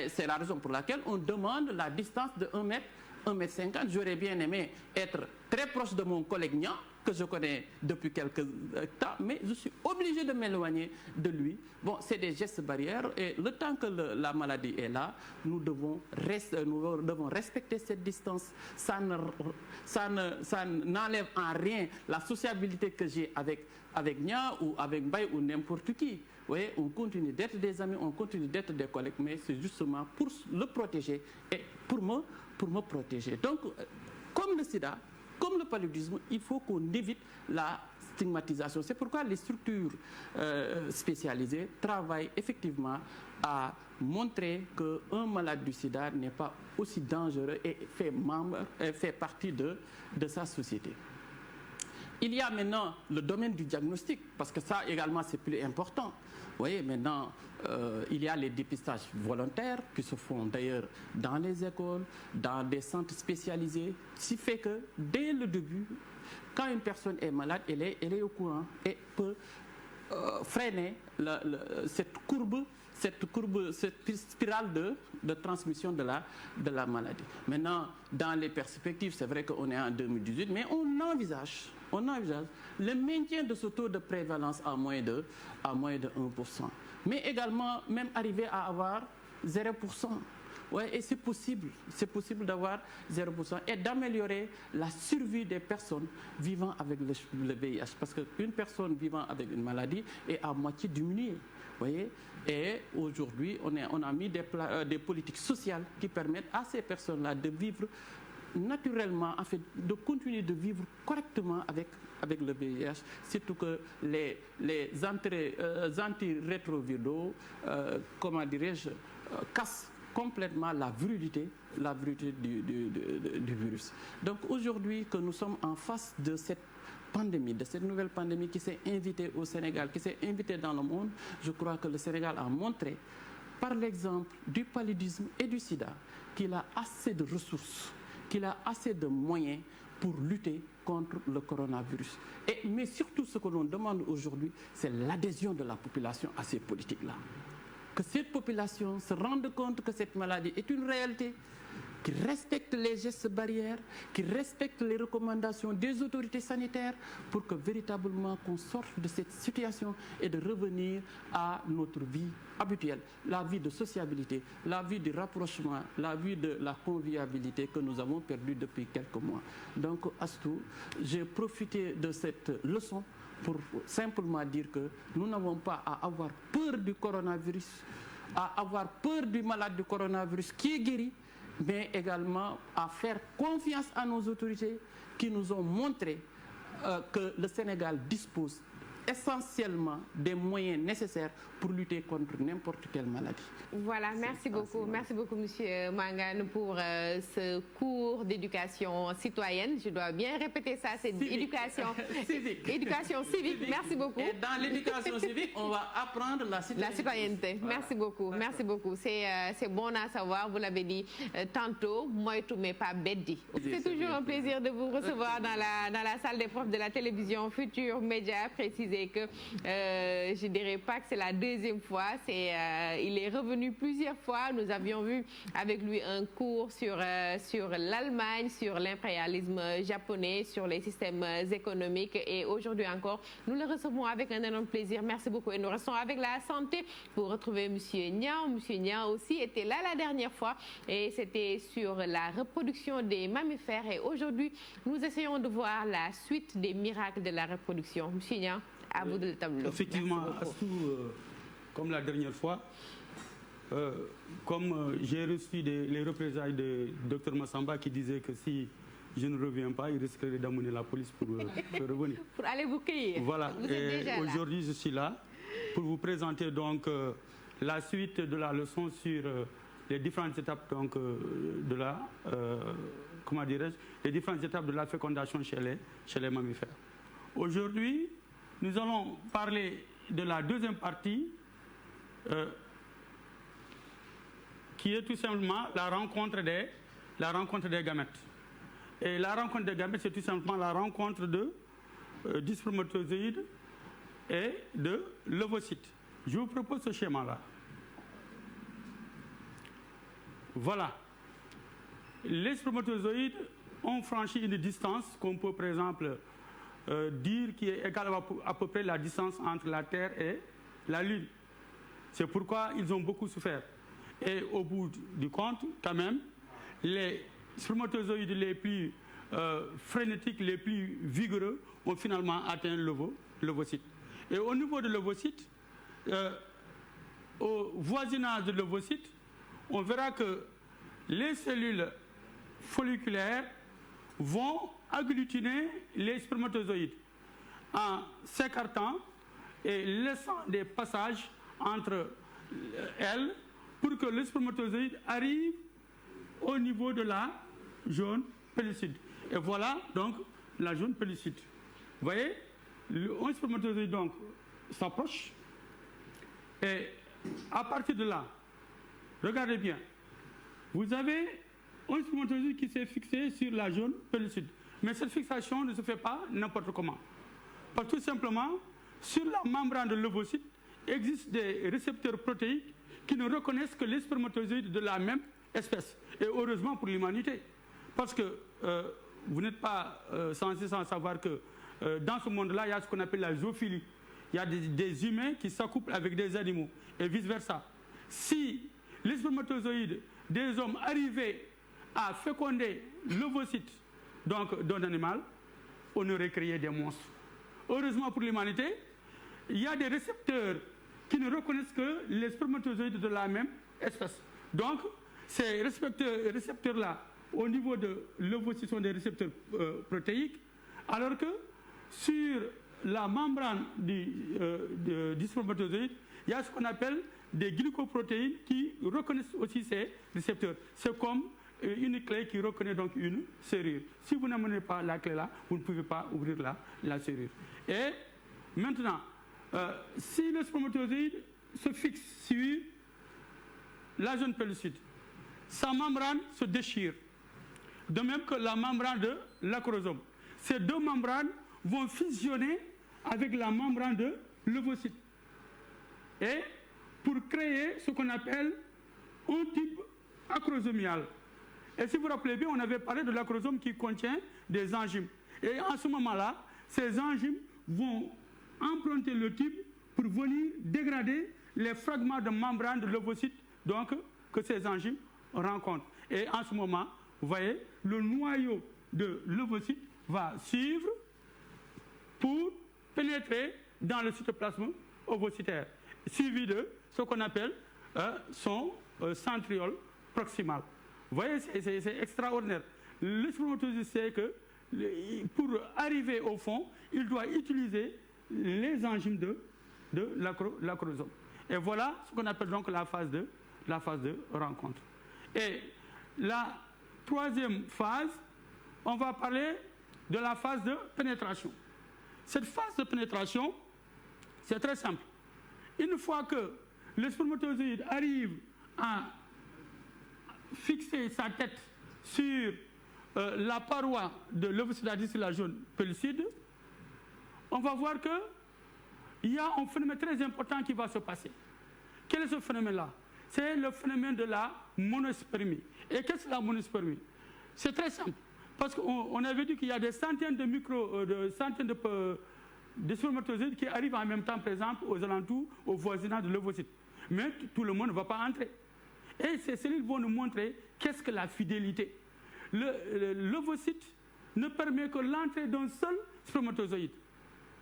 C'est la raison pour laquelle on demande la distance de 1 mètre, 1,50 m. J'aurais bien aimé être très proche de mon collègue Nia, que je connais depuis quelques temps, mais je suis obligé de m'éloigner de lui. Bon, c'est des gestes barrières et le temps que la maladie est là, nous devons respecter cette distance. Ça n'enlève en rien la sociabilité que j'ai avec Nia ou avec Mbaye ou n'importe qui. Vous voyez, on continue d'être des amis, on continue d'être des collègues, mais c'est justement pour le protéger et pour me protéger. Donc, comme le sida, comme le paludisme, il faut qu'on évite la stigmatisation. C'est pourquoi les structures spécialisées travaillent effectivement à montrer qu'un malade du sida n'est pas aussi dangereux et fait partie de sa société. Il y a maintenant le domaine du diagnostic, parce que ça également c'est plus important. Vous voyez, maintenant, il y a les dépistages volontaires qui se font d'ailleurs dans les écoles, dans des centres spécialisés, ce qui fait que dès le début, quand une personne est malade, elle est au courant et peut freiner cette spirale de transmission de la maladie. Maintenant, dans les perspectives, c'est vrai qu'on est en 2018, mais on envisage le maintien de ce taux de prévalence à moins de 1%. Mais également, même arriver à avoir 0%. Ouais, et c'est possible d'avoir 0% et d'améliorer la survie des personnes vivant avec le VIH. Parce qu'une personne vivant avec une maladie est à moitié diminuée. Voyez, et aujourd'hui, on a mis des politiques sociales qui permettent à ces personnes-là de vivre naturellement, en fait, de continuer de vivre correctement avec le VIH, surtout que les antirétroviraux, comment dirais-je, cassent complètement la virilité du virus. Donc aujourd'hui que nous sommes en face de cette pandémie, de cette nouvelle pandémie qui s'est invitée au Sénégal, qui s'est invitée dans le monde, je crois que le Sénégal a montré, par l'exemple du paludisme et du sida, qu'il a assez de ressources, qu'il a assez de moyens pour lutter contre le coronavirus. Mais surtout, ce que l'on demande aujourd'hui, c'est l'adhésion de la population à ces politiques-là. Que cette population se rende compte que cette maladie est une réalité, qui respecte les gestes barrières, qui respecte les recommandations des autorités sanitaires pour que véritablement qu'on sorte de cette situation et de revenir à notre vie habituelle, la vie de sociabilité, la vie du rapprochement, la vie de la convivialité que nous avons perdue depuis quelques mois. Donc, Astou, j'ai profité de cette leçon pour simplement dire que nous n'avons pas à avoir peur du coronavirus, à avoir peur du malade du coronavirus qui est guéri, mais également à faire confiance à nos autorités qui nous ont montré que le Sénégal dispose essentiellement des moyens nécessaires pour lutter contre n'importe quelle maladie. Voilà, merci beaucoup Monsieur Mangane pour ce cours d'éducation citoyenne. Je dois bien répéter ça, c'est éducation civique. Éducation civique, merci beaucoup. Et dans l'éducation civique, on va apprendre la citoyenneté. La citoyenneté, voilà. Merci beaucoup. C'est bon à savoir, vous l'avez dit tantôt, moi tout mais pas beddi. C'est toujours un plaisir de vous recevoir dans la salle des profs de la télévision Futur Média, préciser que je dirais pas que c'est la deuxième fois, il est revenu plusieurs fois. Nous avions vu avec lui un cours sur l'Allemagne, sur l'impérialisme japonais, sur les systèmes économiques, et aujourd'hui encore, nous le recevons avec un énorme plaisir. Merci beaucoup et nous restons avec la santé pour retrouver Monsieur Niang. Monsieur Niang aussi était là la dernière fois et c'était sur la reproduction des mammifères, et aujourd'hui, nous essayons de voir la suite des miracles de la reproduction. Monsieur Niang, à vous de le tableau. Effectivement, comme la dernière fois, comme j'ai reçu les représailles de Dr Massamba qui disait que si je ne reviens pas, il risquerait d'amener la police pour revenir. Pour aller vous cueillir. Voilà, et aujourd'hui je suis là pour vous présenter donc la suite de la leçon sur les différentes étapes donc, de la, les différentes étapes de la fécondation chez les mammifères. Aujourd'hui, nous allons parler de la deuxième partie qui est tout simplement la rencontre des gamètes. Et la rencontre des gamètes, c'est tout simplement la rencontre du spermatozoïde et de l'ovocyte. Je vous propose ce schéma-là. Voilà. Les spermatozoïdes ont franchi une distance qu'on peut, par exemple, dire qui est égale à peu près la distance entre la Terre et la Lune. C'est pourquoi ils ont beaucoup souffert. Et au bout du compte, quand même, les spermatozoïdes les plus frénétiques, les plus vigoureux, ont finalement atteint l'ovocyte. Et au niveau de l'ovocyte, au voisinage de l'ovocyte, on verra que les cellules folliculaires vont agglutiner les spermatozoïdes en s'écartant et laissant des passages entre elles pour que le spermatozoïde arrive au niveau de la zone pellucide. Et voilà donc la zone pellucide. Vous voyez, un spermatozoïde donc s'approche et à partir de là, regardez bien, vous avez un spermatozoïde qui s'est fixé sur la zone pellucide. Mais cette fixation ne se fait pas n'importe comment. Parce que tout simplement, sur la membrane de l'ovocyte, existent des récepteurs protéiques qui ne reconnaissent que les spermatozoïdes de la même espèce. Et heureusement pour l'humanité. Parce que vous n'êtes pas censé savoir que dans ce monde-là, il y a ce qu'on appelle la zoophilie. Il y a des humains qui s'accouplent avec des animaux et vice-versa. Si les spermatozoïdes des hommes arrivaient à féconder l'ovocyte d'un animal, on aurait créé des monstres. Heureusement pour l'humanité, il y a des récepteurs qui ne reconnaissent que les spermatozoïdes de la même espèce. Donc, ces récepteurs-là, au niveau de l'ovocyte, sont des récepteurs protéiques, alors que sur la membrane du spermatozoïde, il y a ce qu'on appelle des glycoprotéines qui reconnaissent aussi ces récepteurs. C'est comme une clé qui reconnaît donc une serrure. Si vous n'amenez pas la clé là, vous ne pouvez pas ouvrir la serrure. Et maintenant, si le spermatozoïde se fixe sur la zone pellucide, sa membrane se déchire, de même que la membrane de l'acrosome. Ces deux membranes vont fusionner avec la membrane de l'ovocyte. Et pour créer ce qu'on appelle un type acrosomial. Et si vous vous rappelez bien, on avait parlé de l'acrosome qui contient des enzymes. Et en ce moment-là, ces enzymes vont emprunter le type pour venir dégrader les fragments de membrane de l'ovocyte, donc que ces enzymes rencontrent. Et en ce moment, vous voyez, le noyau de l'ovocyte va suivre pour pénétrer dans le cytoplasme ovocytaire, suivi de ce qu'on appelle son centriole proximal. Vous voyez, c'est extraordinaire. Le spermatozoïde sait que pour arriver au fond, il doit utiliser les enzymes de l'acrosome. Et voilà ce qu'on appelle donc la phase de rencontre. Et la troisième phase, on va parler de la phase de pénétration. Cette phase de pénétration, c'est très simple. Une fois que le spermatozoïde arrive à fixer sa tête sur la paroi de l'ovocyte sur la zone pellucide, on va voir qu'il y a un phénomène très important qui va se passer. Quel est ce phénomène-là? C'est le phénomène de la monospermie. Et qu'est-ce que la monospermie? C'est très simple. Parce qu'on avait dit qu'il y a des centaines de spermatozoïdes qui arrivent en même temps, par exemple, aux alentours, au voisinage de l'ovocyte. Mais tout le monde ne va pas entrer. Et ces cellules vont nous montrer qu'est-ce que la fidélité. L'ovocyte ne permet que l'entrée d'un seul spermatozoïde.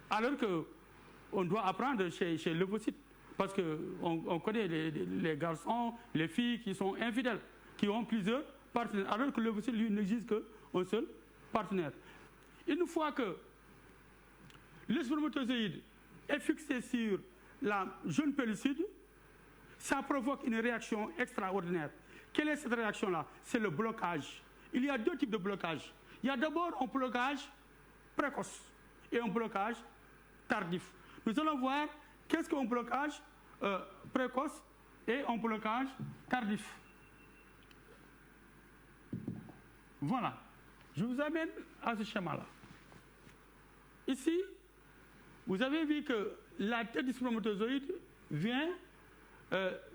Alors qu'on doit apprendre chez l'ovocyte. Parce qu'on connaît les garçons, les filles qui sont infidèles, qui ont plusieurs partenaires. Alors que l'ovocyte, lui, n'existe qu'un seul partenaire. Une fois que le spermatozoïde est fixé sur la zone pellucide, ça provoque une réaction extraordinaire. Quelle est cette réaction-là? C'est le blocage. Il y a deux types de blocage. Il y a d'abord un blocage précoce et un blocage tardif. Nous allons voir qu'est-ce qu'un blocage précoce et un blocage tardif. Voilà. Je vous amène à ce schéma-là. Ici, vous avez vu que la tête du spermatozoïde vient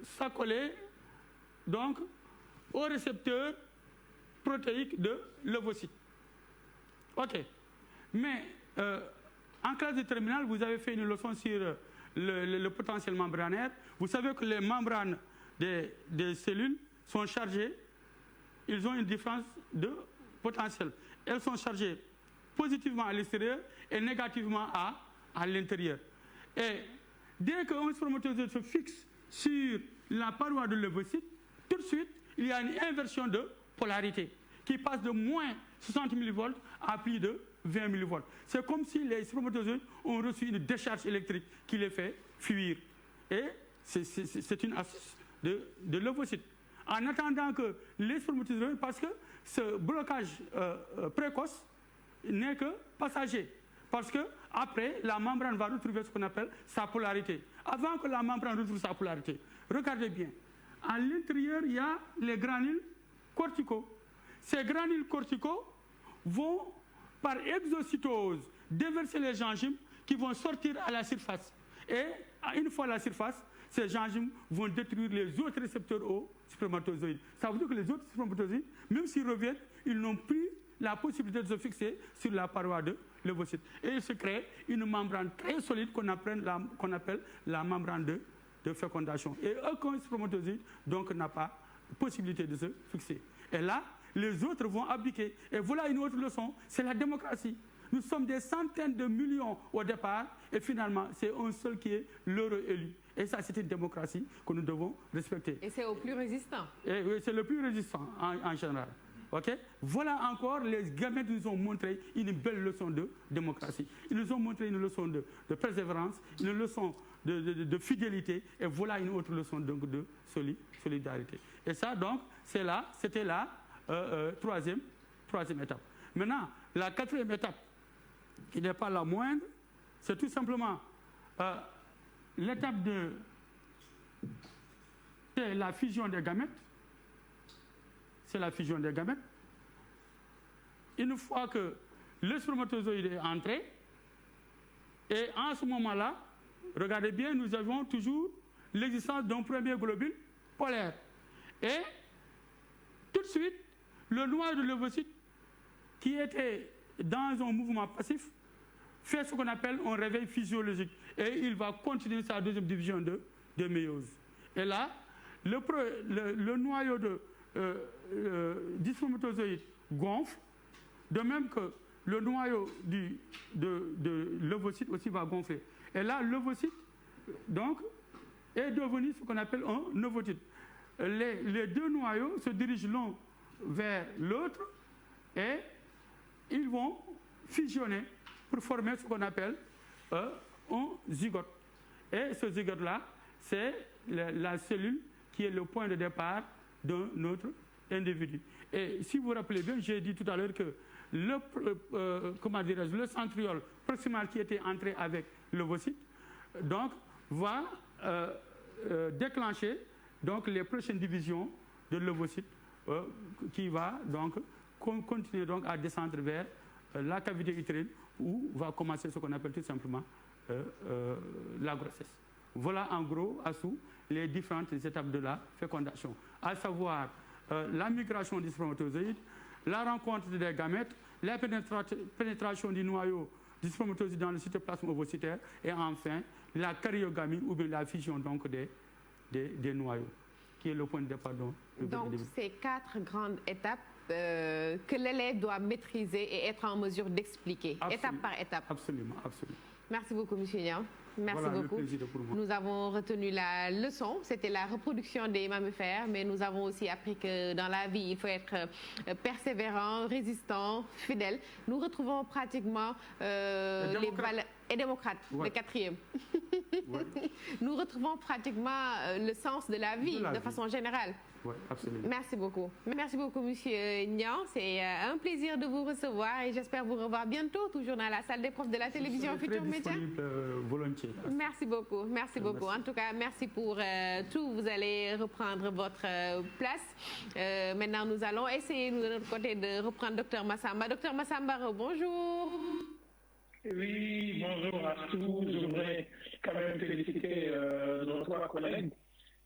s'accoler donc au récepteur protéique de l'ovocyte. OK. Mais en classe de terminale, vous avez fait une leçon sur le potentiel membranaire. Vous savez que les membranes des cellules sont chargées, ils ont une différence de potentiel. Elles sont chargées positivement à l'extérieur et négativement à l'intérieur. Et dès qu'un spermatozoïde se fixe sur la paroi de l'ovocyte, tout de suite, il y a une inversion de polarité qui passe de moins 60 mV à plus de 20 mV. C'est comme si les spermatozoïdes ont reçu une décharge électrique qui les fait fuir. Et c'est une astuce de l'ovocyte. En attendant que les spermatozoïdes, parce que ce blocage précoce n'est que passager. Parce que après, la membrane va retrouver ce qu'on appelle sa polarité. Avant que la membrane retrouve sa polarité, regardez bien. À l'intérieur, il y a les granules corticaux. Ces granules corticaux vont, par exocytose, déverser les enzymes qui vont sortir à la surface. Et une fois à la surface, ces enzymes vont détruire les autres récepteurs aux spermatozoïdes. Ça veut dire que les autres spermatozoïdes, même s'ils reviennent, ils n'ont plus la possibilité de se fixer sur la paroi de l'ovocyte. Et il se crée une membrane très solide qu'on appelle la membrane de fécondation. Et aucun spermatozoïde donc n'a pas possibilité de se fixer. Et là, les autres vont abdiquer. Et voilà une autre leçon, c'est la démocratie. Nous sommes des centaines de millions au départ, et finalement, c'est un seul qui est l'heureux élu. Et ça, c'est une démocratie que nous devons respecter. Et c'est au plus résistant. Et oui, c'est le plus résistant en général. Okay? Voilà encore, les gamètes nous ont montré une belle leçon de démocratie. Ils nous ont montré une leçon de persévérance, une leçon de fidélité, et voilà une autre leçon donc, de solidarité. Et ça, donc, c'était la troisième étape. Maintenant, la quatrième étape, qui n'est pas la moindre, c'est tout simplement l'étape de la fusion des gamètes. C'est la fusion des gamètes. Une fois que le spermatozoïde est entré, et en ce moment-là, regardez bien, nous avons toujours l'existence d'un premier globule polaire. Et tout de suite, le noyau de l'ovocyte, qui était dans un mouvement passif, fait ce qu'on appelle un réveil physiologique. Et il va continuer sa deuxième division de méiose. Et là, le noyau du spermatozoïde gonfle, de même que le noyau de l'ovocyte aussi va gonfler. Et là, l'ovocyte, donc, est devenu ce qu'on appelle un ovocyte. Les deux noyaux se dirigent l'un vers l'autre et ils vont fusionner pour former ce qu'on appelle un zygote. Et ce zygote-là, c'est la cellule qui est le point de départ d'un autre individu. Et si vous vous rappelez bien, j'ai dit tout à l'heure que le centriole proximal qui était entré avec l'ovocyte donc, va déclencher donc, les prochaines divisions de l'ovocyte qui va donc, continuer donc, à descendre vers la cavité utérine où va commencer ce qu'on appelle tout simplement la grossesse. Voilà en gros, à sous, les différentes étapes de la fécondation, à savoir la migration du spermatozoïde, la rencontre des gamètes, la pénétration du noyau du spermatozoïde dans le cytoplasme ovocytaire et enfin la karyogamie ou bien la fusion donc, des noyaux, qui est le point de départ. Donc, ces 4 grandes étapes que l'élève doit maîtriser et être en mesure d'expliquer, étape par étape. Absolument, absolument. Merci beaucoup, M. Niang. Merci voilà, beaucoup. Pour moi. Nous avons retenu la leçon, c'était la reproduction des mammifères, mais nous avons aussi appris que dans la vie, il faut être persévérant, résistant, fidèle. Nous retrouvons pratiquement les valeurs... Et démocrate, le 4e. Ouais. Nous retrouvons pratiquement le sens de la vie, de façon générale. Oui, absolument. Merci beaucoup. Merci beaucoup, M. Niang. C'est un plaisir de vous recevoir et j'espère vous revoir bientôt, toujours dans la salle des profs de la télévision Futurs Médias. Volontiers. Merci beaucoup. Merci beaucoup. En tout cas, merci pour tout. Vous allez reprendre votre place. Maintenant, nous allons essayer, de notre côté, de reprendre Dr Massamba. Dr Massamba, bonjour. Oui, bonjour à tous. Je voudrais quand même féliciter nos 3 collègues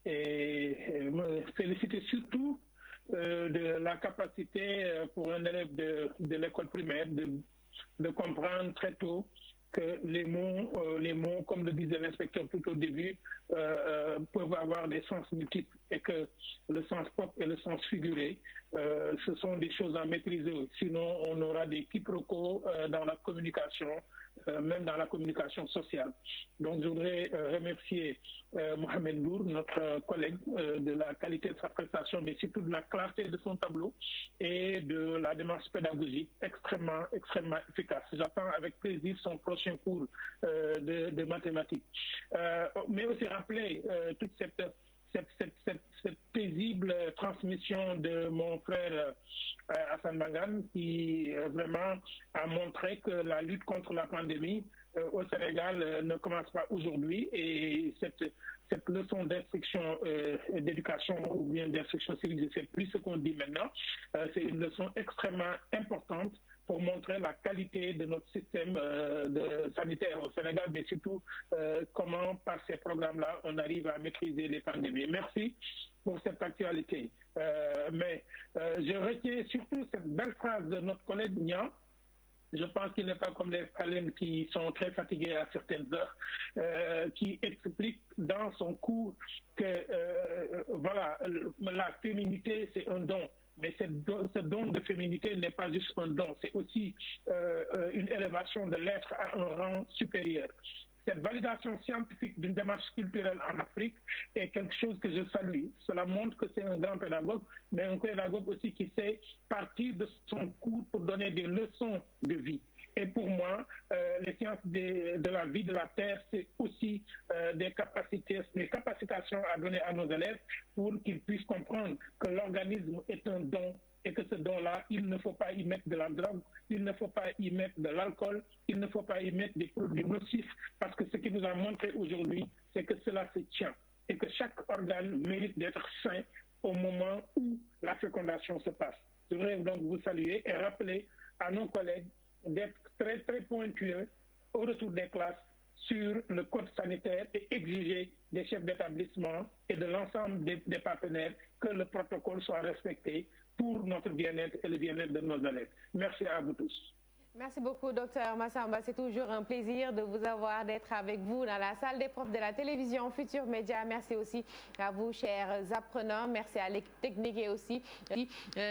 et me féliciter surtout de la capacité pour un élève de l'école primaire de comprendre très tôt que les mots, comme le disait l'inspecteur tout au début, peuvent avoir des sens multiples et que le sens propre et le sens figuré, ce sont des choses à maîtriser. Sinon, on aura des quiproquos dans la communication, même dans la communication sociale. Donc, je voudrais remercier Mohamed Nour, notre collègue, de la qualité de sa prestation, mais surtout de la clarté de son tableau et de la démarche pédagogique extrêmement, extrêmement efficace. J'attends avec plaisir son prochain cours de mathématiques. Mais aussi rappeler toute cette paisible transmission de mon frère Hassan Mangane qui vraiment a montré que la lutte contre la pandémie au Sénégal ne commence pas aujourd'hui et cette leçon d'instruction d'éducation ou bien d'instruction civique, je ne sais plus ce qu'on dit maintenant, c'est une leçon extrêmement importante pour montrer la qualité de notre système sanitaire au Sénégal, mais surtout comment, par ces programmes-là, on arrive à maîtriser les pandémies. Merci pour cette actualité. Mais je retiens surtout cette belle phrase de notre collègue Niang. Je pense qu'il n'est pas comme les phalènes qui sont très fatigués à certaines heures, qui explique dans son cours que voilà, la féminité, c'est un don. Mais ce don de féminité n'est pas juste un don, c'est aussi une élévation de l'être à un rang supérieur. Cette validation scientifique d'une démarche culturelle en Afrique est quelque chose que je salue. Cela montre que c'est un grand pédagogue, mais un pédagogue aussi qui sait partir de son cours pour donner des leçons de vie. Et pour moi, les sciences de la vie de la Terre, c'est aussi des capacitations à donner à nos élèves pour qu'ils puissent comprendre que l'organisme est un don et que ce don-là, il ne faut pas y mettre de la drogue, il ne faut pas y mettre de l'alcool, il ne faut pas y mettre des produits nocifs, parce que ce qui nous a montré aujourd'hui, c'est que cela se tient et que chaque organe mérite d'être sain au moment où la fécondation se passe. Je voudrais donc vous saluer et rappeler à nos collègues d'être très, très pointueux au retour des classes sur le code sanitaire et exiger des chefs d'établissement et de l'ensemble des partenaires que le protocole soit respecté pour notre bien-être et le bien-être de nos élèves. Merci à vous tous. Merci beaucoup, docteur Massamba. C'est toujours un plaisir de vous avoir, d'être avec vous dans la salle des profs de la télévision Futur Média. Merci aussi à vous, chers apprenants. Merci à l'équipe technique et aussi.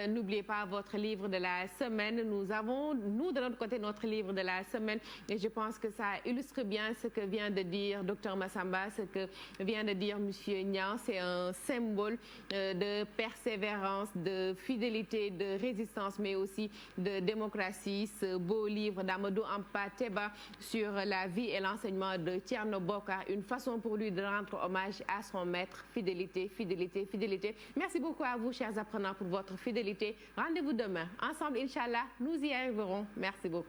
N'oubliez pas votre livre de la semaine. Nous avons, nous, de notre côté, notre livre de la semaine. Et je pense que ça illustre bien ce que vient de dire docteur Massamba, ce que vient de dire monsieur Niang. C'est un symbole de persévérance, de fidélité, de résistance, mais aussi de démocratie. Ce beau livre d'Amadou Ampa Teba sur la vie et l'enseignement de Thierno Boka, une façon pour lui de rendre hommage à son maître. Fidélité, fidélité, fidélité. Merci beaucoup à vous, chers apprenants, pour votre fidélité. Rendez-vous demain. Ensemble, Inch'Allah, nous y arriverons. Merci beaucoup.